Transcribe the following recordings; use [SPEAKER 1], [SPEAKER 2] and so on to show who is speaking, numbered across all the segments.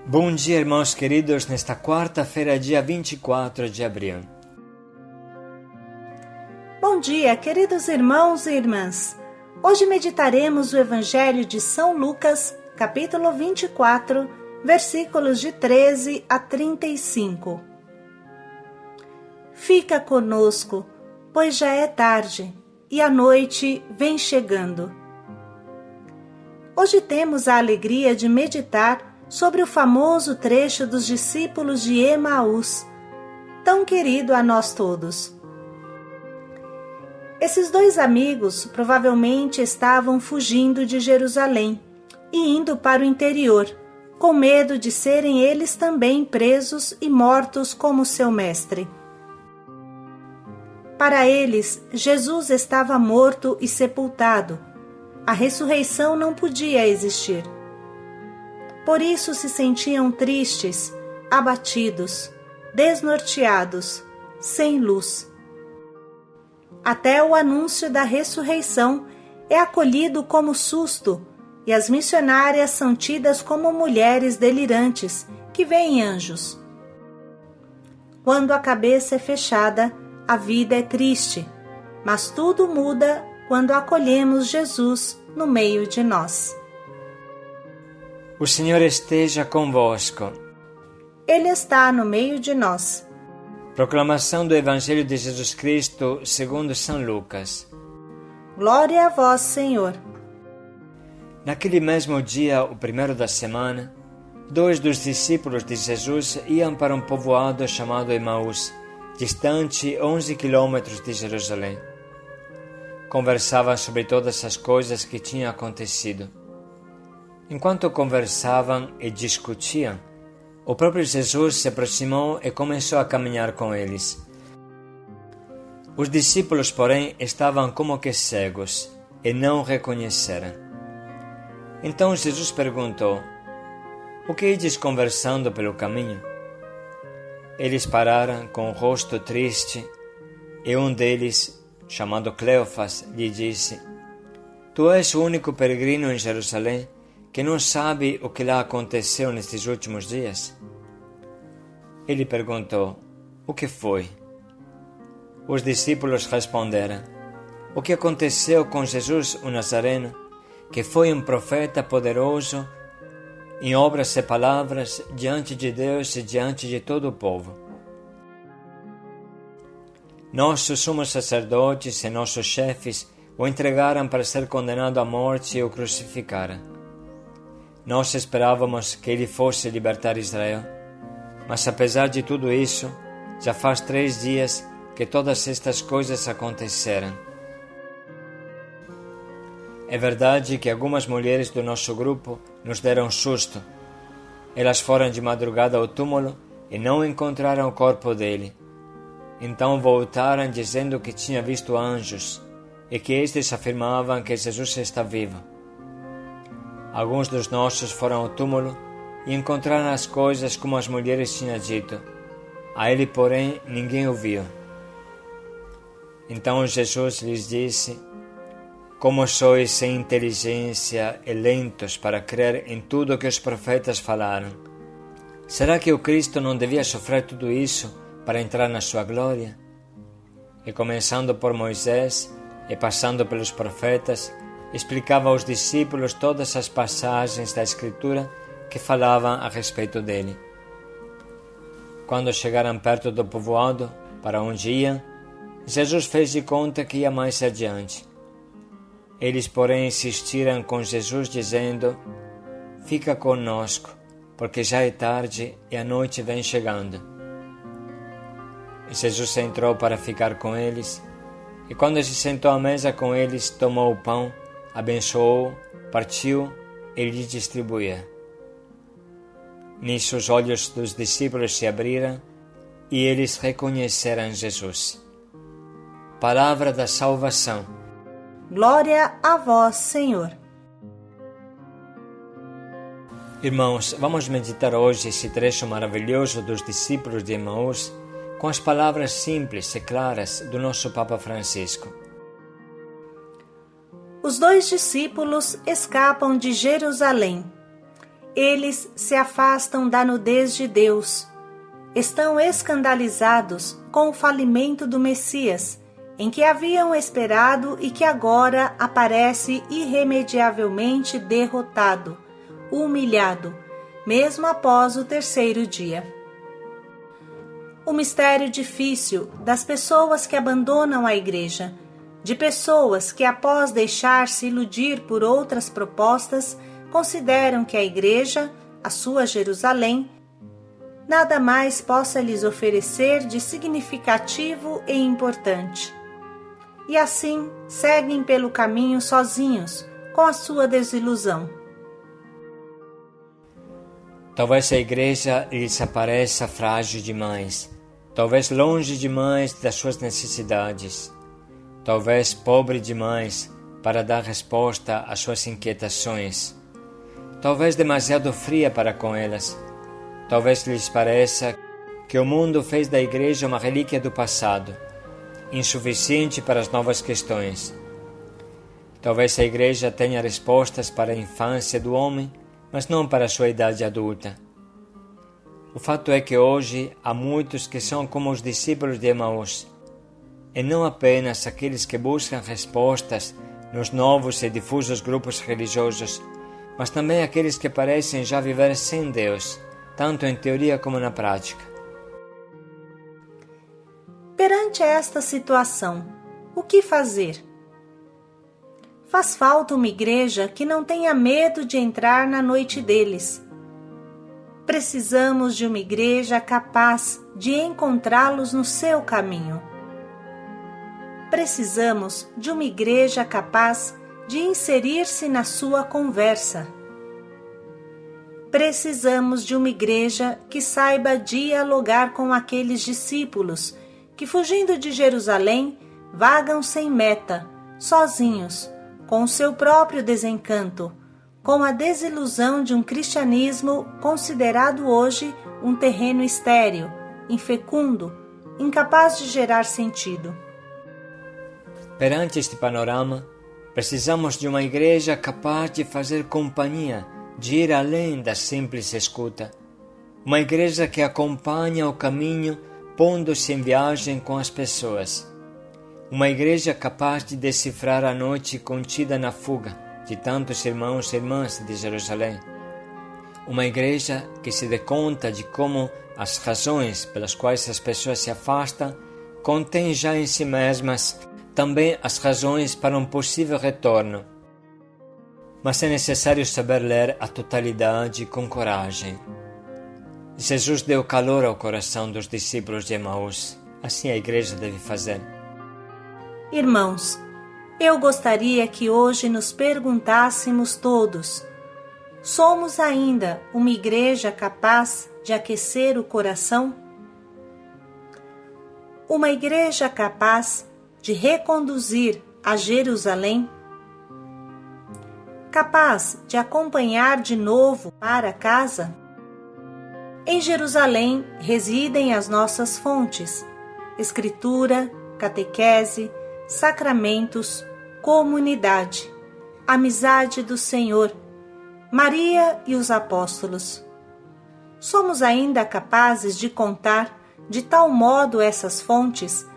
[SPEAKER 1] Bom dia, irmãos queridos, nesta quarta-feira, dia 24 de abril.
[SPEAKER 2] Bom dia, queridos irmãos e irmãs. Hoje meditaremos o Evangelho de São Lucas, capítulo 24, versículos de 13 a 35. Fica conosco, pois já é tarde, e a noite vem chegando. Hoje temos a alegria de meditar sobre o famoso trecho dos discípulos de Emaús, tão querido a nós todos. Esses dois amigos provavelmente estavam fugindo de Jerusalém e indo para o interior, com medo de serem eles também presos e mortos como seu mestre. Para eles, Jesus estava morto e sepultado. A ressurreição não podia existir. Por isso se sentiam tristes, abatidos, desnorteados, sem luz. Até o anúncio da ressurreição é acolhido como susto e as missionárias são tidas como mulheres delirantes que veem anjos. Quando a cabeça é fechada, a vida é triste, mas tudo muda quando acolhemos Jesus no meio de nós.
[SPEAKER 1] O Senhor esteja convosco.
[SPEAKER 2] Ele está no meio de nós.
[SPEAKER 1] Proclamação do Evangelho de Jesus Cristo segundo São Lucas.
[SPEAKER 2] Glória a vós, Senhor.
[SPEAKER 1] Naquele mesmo dia, o primeiro da semana, dois dos discípulos de Jesus iam para um povoado chamado Emaús, distante 11 quilômetros de Jerusalém. Conversavam sobre todas as coisas que tinham acontecido. Enquanto conversavam e discutiam, o próprio Jesus se aproximou e começou a caminhar com eles. Os discípulos, porém, estavam como que cegos e não o reconheceram. Então Jesus perguntou: "O que ides conversando pelo caminho?" Eles pararam com o rosto triste e um deles, chamado Cleofas, lhe disse: "Tu és o único peregrino em Jerusalém que não sabe o que lá aconteceu nestes últimos dias?" Ele perguntou: "O que foi?" Os discípulos responderam: "O que aconteceu com Jesus o Nazareno, que foi um profeta poderoso em obras e palavras diante de Deus e diante de todo o povo. Nossos sumos sacerdotes e nossos chefes o entregaram para ser condenado à morte e o crucificaram. Nós esperávamos que ele fosse libertar Israel, mas apesar de tudo isso, já faz 3 dias que todas estas coisas aconteceram. É verdade que algumas mulheres do nosso grupo nos deram susto. Elas foram de madrugada ao túmulo e não encontraram o corpo dele. Então voltaram dizendo que tinham visto anjos e que estes afirmavam que Jesus está vivo. Alguns dos nossos foram ao túmulo e encontraram as coisas como as mulheres tinham dito. A ele, porém, ninguém o viu." Então Jesus lhes disse: "Como sois sem inteligência e lentos para crer em tudo o que os profetas falaram? Será que o Cristo não devia sofrer tudo isso para entrar na sua glória?" E começando por Moisés e passando pelos profetas, explicava aos discípulos todas as passagens da Escritura que falavam a respeito dele. Quando chegaram perto do povoado, para onde iam, Jesus fez de conta que ia mais adiante. Eles, porém, insistiram com Jesus, dizendo: "Fica conosco, porque já é tarde e a noite vem chegando." E Jesus entrou para ficar com eles, e quando se sentou à mesa com eles, tomou o pão, abençoou, partiu e lhe distribuía. Nisso os olhos dos discípulos se abriram e eles reconheceram Jesus. Palavra da salvação.
[SPEAKER 2] Glória a vós, Senhor.
[SPEAKER 1] Irmãos, vamos meditar hoje esse trecho maravilhoso dos discípulos de Emaús com as palavras simples e claras do nosso Papa Francisco.
[SPEAKER 2] Os dois discípulos escapam de Jerusalém. eles se afastam da nudez de Deus. Estão escandalizados com o falimento do Messias, em que haviam esperado e que agora aparece irremediavelmente derrotado, humilhado, mesmo após o terceiro dia. O mistério difícil das pessoas que abandonam a igreja, de pessoas que, após deixar-se iludir por outras propostas, consideram que a igreja, a sua Jerusalém, nada mais possa lhes oferecer de significativo e importante. E assim seguem pelo caminho sozinhos, com a sua desilusão.
[SPEAKER 1] Talvez a igreja lhes apareça frágil demais, talvez longe demais das suas necessidades, talvez pobre demais para dar resposta às suas inquietações, talvez demasiado fria para com elas, talvez lhes pareça que o mundo fez da igreja uma relíquia do passado, insuficiente para as novas questões. Talvez a igreja tenha respostas para a infância do homem, mas não para a sua idade adulta. O fato é que hoje há muitos que são como os discípulos de Emaús, e não apenas aqueles que buscam respostas nos novos e difusos grupos religiosos, mas também aqueles que parecem já viver sem Deus, tanto em teoria como na prática.
[SPEAKER 2] Perante esta situação, o que fazer? Faz falta uma igreja que não tenha medo de entrar na noite deles. Precisamos de uma igreja capaz de encontrá-los no seu caminho. Precisamos de uma igreja capaz de inserir-se na sua conversa. Precisamos de uma igreja que saiba dialogar com aqueles discípulos que, fugindo de Jerusalém, vagam sem meta, sozinhos, com o seu próprio desencanto, com a desilusão de um cristianismo considerado hoje um terreno estéril, infecundo, incapaz de gerar sentido.
[SPEAKER 1] Perante este panorama, precisamos de uma igreja capaz de fazer companhia, de ir além da simples escuta. Uma igreja que acompanha o caminho, pondo-se em viagem com as pessoas. Uma igreja capaz de decifrar a noite contida na fuga de tantos irmãos e irmãs de Jerusalém. Uma igreja que se dê conta de como as razões pelas quais as pessoas se afastam contêm já em si mesmas também as razões para um possível retorno. Mas é necessário saber ler a totalidade com coragem. Jesus deu calor ao coração dos discípulos de Emaús. Assim a igreja deve fazer.
[SPEAKER 2] Irmãos, eu gostaria que hoje nos perguntássemos todos: somos ainda uma igreja capaz de aquecer o coração? Uma igreja capaz de reconduzir a Jerusalém? Capaz de acompanhar de novo para casa? Em Jerusalém residem as nossas fontes: Escritura, catequese, sacramentos, comunidade, amizade do Senhor, Maria e os apóstolos. Somos ainda capazes de contar de tal modo essas fontes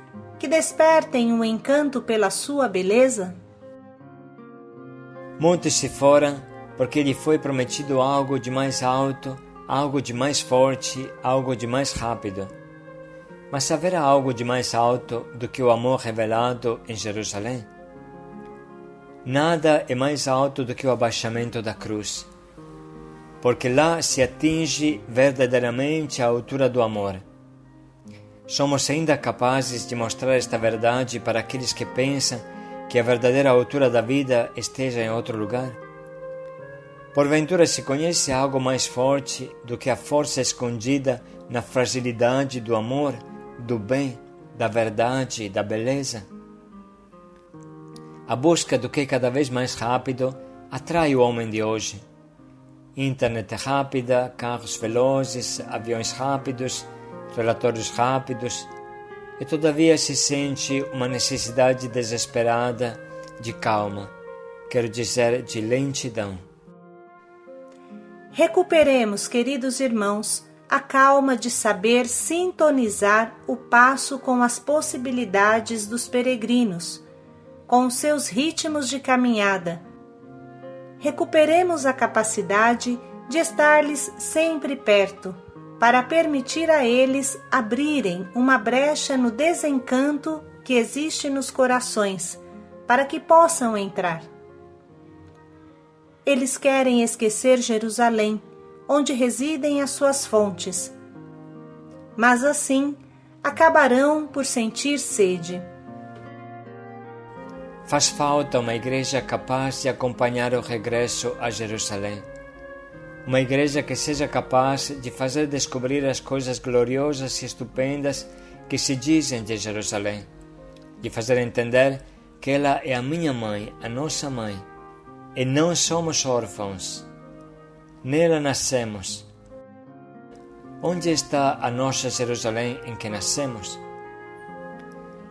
[SPEAKER 2] que despertem um encanto pela sua beleza?
[SPEAKER 1] Muitos se foram porque lhe foi prometido algo de mais alto, algo de mais forte, algo de mais rápido. Mas haverá algo de mais alto do que o amor revelado em Jerusalém? Nada é mais alto do que o abaixamento da cruz, porque lá se atinge verdadeiramente a altura do amor. Somos ainda capazes de mostrar esta verdade para aqueles que pensam que a verdadeira altura da vida esteja em outro lugar? Porventura se conhece algo mais forte do que a força escondida na fragilidade do amor, do bem, da verdade e da beleza? A busca do que é cada vez mais rápido atrai o homem de hoje. Internet rápida, carros velozes, aviões rápidos, relatórios rápidos, e todavia se sente uma necessidade desesperada de calma, quero dizer, de lentidão.
[SPEAKER 2] Recuperemos, queridos irmãos, a calma de saber sintonizar o passo com as possibilidades dos peregrinos, com os seus ritmos de caminhada. Recuperemos a capacidade de estar-lhes sempre perto, para permitir a eles abrirem uma brecha no desencanto que existe nos corações, para que possam entrar. Eles querem esquecer Jerusalém, onde residem as suas fontes, mas assim acabarão por sentir sede.
[SPEAKER 1] Faz falta uma igreja capaz de acompanhar o regresso a Jerusalém. Uma igreja que seja capaz de fazer descobrir as coisas gloriosas e estupendas que se dizem de Jerusalém, de fazer entender que ela é a minha mãe, a nossa mãe, e não somos órfãos. Nela nascemos. Onde está a nossa Jerusalém em que nascemos?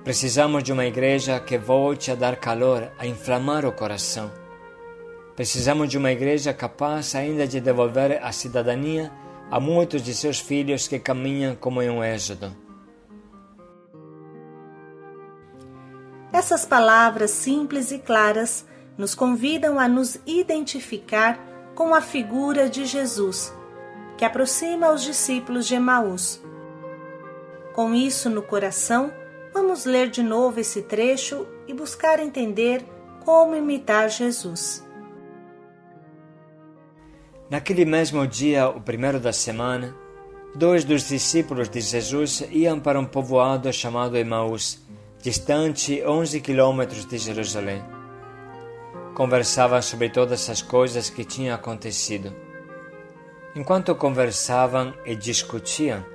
[SPEAKER 1] Precisamos de uma igreja que volte a dar calor, a inflamar o coração. Precisamos de uma igreja capaz ainda de devolver a cidadania a muitos de seus filhos que caminham como em um êxodo.
[SPEAKER 2] Essas palavras simples e claras nos convidam a nos identificar com a figura de Jesus, que aproxima os discípulos de Emaús. Com isso no coração, vamos ler de novo esse trecho e buscar entender como imitar Jesus.
[SPEAKER 1] Naquele mesmo dia, o primeiro da semana, 2 dos discípulos de Jesus iam para um povoado chamado Emaús, distante 11 quilômetros de Jerusalém. Conversavam sobre todas as coisas que tinham acontecido. Enquanto conversavam e discutiam,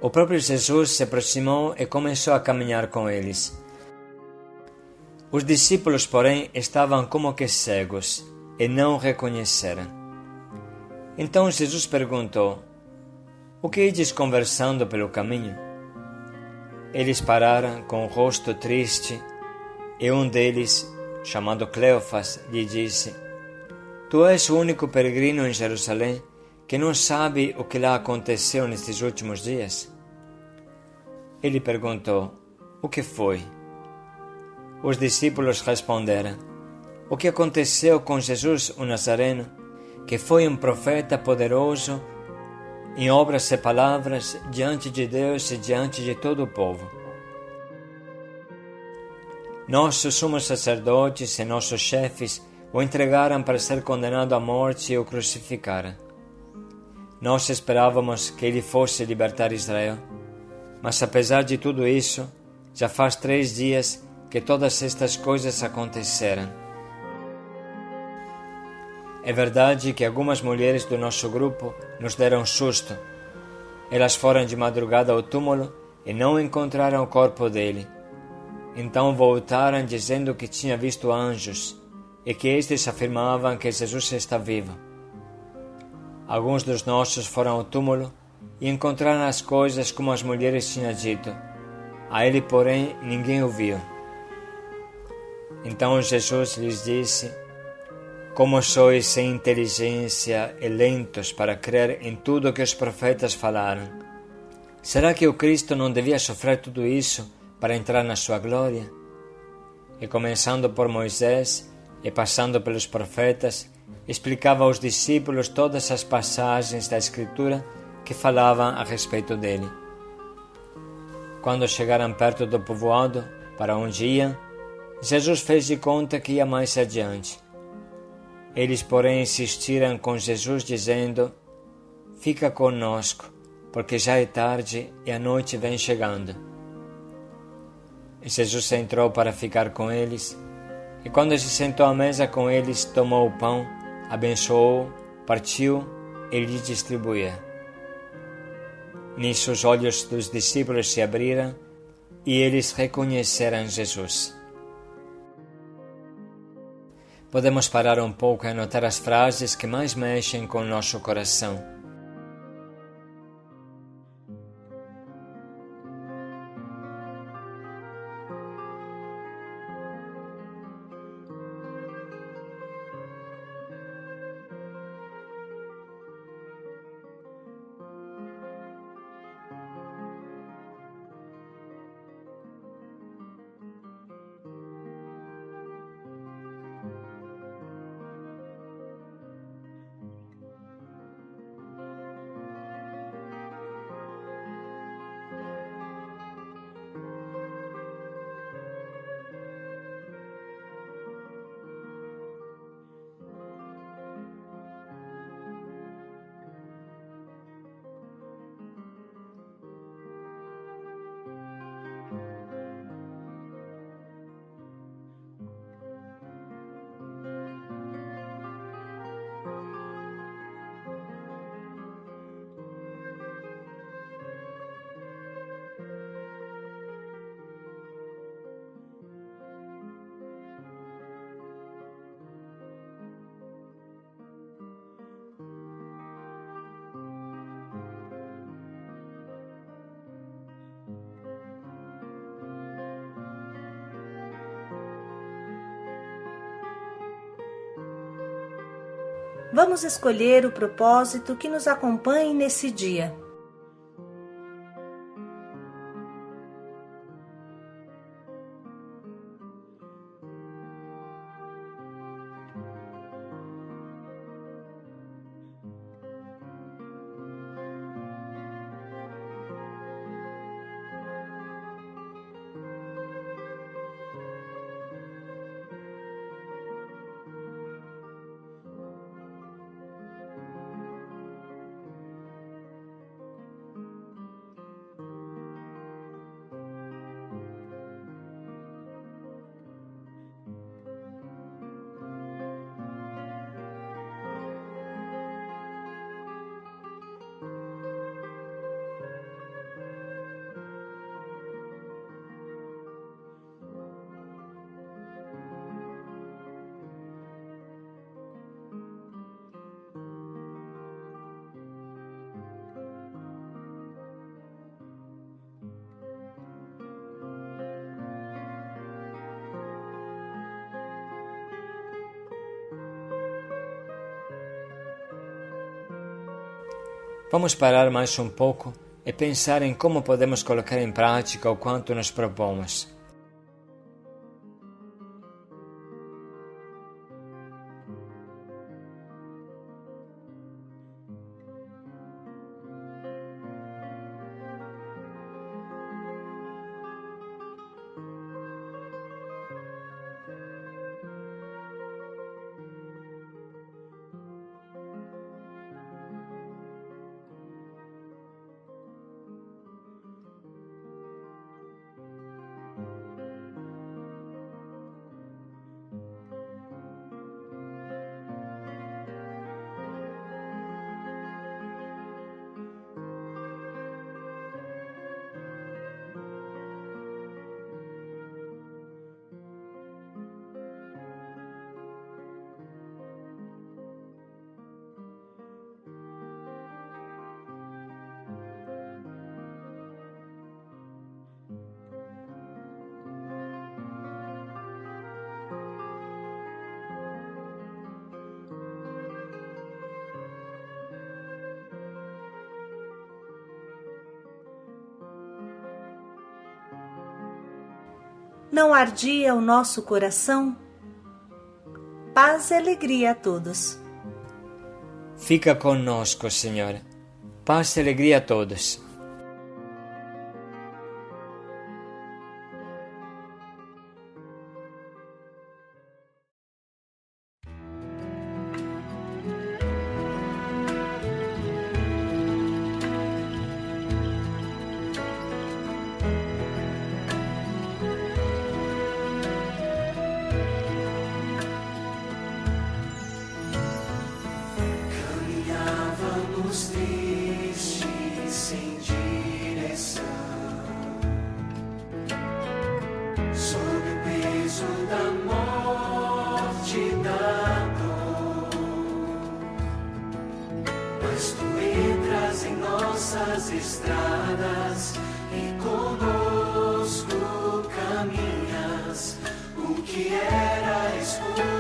[SPEAKER 1] o próprio Jesus se aproximou e começou a caminhar com eles. Os discípulos, porém, estavam como que cegos e não reconheceram. Então Jesus perguntou: "O que ides conversando pelo caminho?" Eles pararam com o rosto triste e um deles, chamado Cleofas, lhe disse: "Tu és o único peregrino em Jerusalém que não sabe o que lá aconteceu nestes últimos dias?" Ele perguntou: "O que foi?" Os discípulos responderam: "O que aconteceu com Jesus o Nazareno, que foi um profeta poderoso em obras e palavras diante de Deus e diante de todo o povo. Nossos sumos sacerdotes e nossos chefes o entregaram para ser condenado à morte e o crucificaram. Nós esperávamos que ele fosse libertar Israel, mas apesar de tudo isso, já faz 3 dias que todas estas coisas aconteceram. É verdade que algumas mulheres do nosso grupo nos deram susto. Elas foram de madrugada ao túmulo e não encontraram o corpo dele. Então voltaram dizendo que tinha visto anjos e que estes afirmavam que Jesus está vivo. Alguns dos nossos foram ao túmulo e encontraram as coisas como as mulheres tinham dito. A ele, porém, ninguém o viu." Então Jesus lhes disse: "Como sois sem inteligência e lentos para crer em tudo o que os profetas falaram? Será que o Cristo não devia sofrer tudo isso para entrar na sua glória?" E começando por Moisés e passando pelos profetas, explicava aos discípulos todas as passagens da Escritura que falavam a respeito dele. Quando chegaram perto do povoado para onde iam, Jesus fez de conta que ia mais adiante. Eles, porém, insistiram com Jesus, dizendo: "Fica conosco, porque já é tarde e a noite vem chegando." E Jesus entrou para ficar com eles, e quando se sentou à mesa com eles, tomou o pão, abençoou, partiu e lhes distribuía. Nisso os olhos dos discípulos se abriram e eles reconheceram Jesus. Podemos parar um pouco e anotar as frases que mais mexem com o nosso coração.
[SPEAKER 2] Vamos escolher o propósito que nos acompanhe nesse dia.
[SPEAKER 1] Vamos parar mais um pouco e pensar em como podemos colocar em prática o quanto nos propomos.
[SPEAKER 2] Não ardia o nosso coração? Paz e alegria a todos.
[SPEAKER 1] Fica conosco, Senhor. Paz e alegria a todos.
[SPEAKER 3] Tristes, sem direção, sob o peso da morte e da dor, mas tu entras em nossas estradas e conosco caminhas. O que era escuro